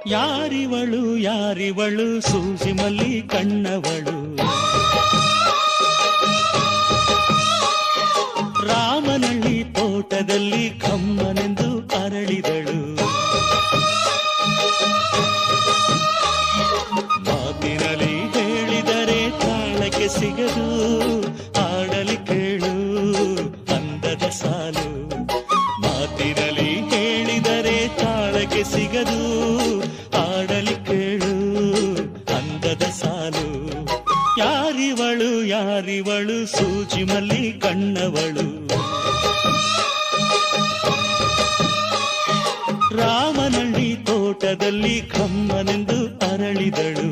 ಯಾರಿವಳು ಯಾರಿವಳು ಸೂಜಿ ಮಲ್ಲಿ ಕಣ್ಣವಳು, ರಾಮನಳ್ಳಿ ತೋಟದಲ್ಲಿ ಕಮ್ಮನೆಂದು ಅರಳಿದಳು. ಮಾತಿನಲ್ಲಿ ಹೇಳಿದರೆ ತಾಳಕ್ಕೆ ಸಿಗದು, ಹಾಡಲಿ ಕೇಳು ಅಂದದ ಸಾಲು. ಮಾತಿನಲ್ಲಿ ಹೇಳಿದರೆ ತಾಳಕ್ಕೆ ಸಿಗದು, ಹಾಡಲಿ ಕೇಳು ಅಂದದ ಸಾಲು. ಯಾರಿವಳು ಯಾರಿವಳು ಸೂಜಿ ಮಲ್ಲಿ ಕಣ್ಣವಳು, ರಾಮನಳ್ಳಿ ತೋಟದಲ್ಲಿ ಕಮ್ಮನೆಂದು ಅರಳಿದಳು.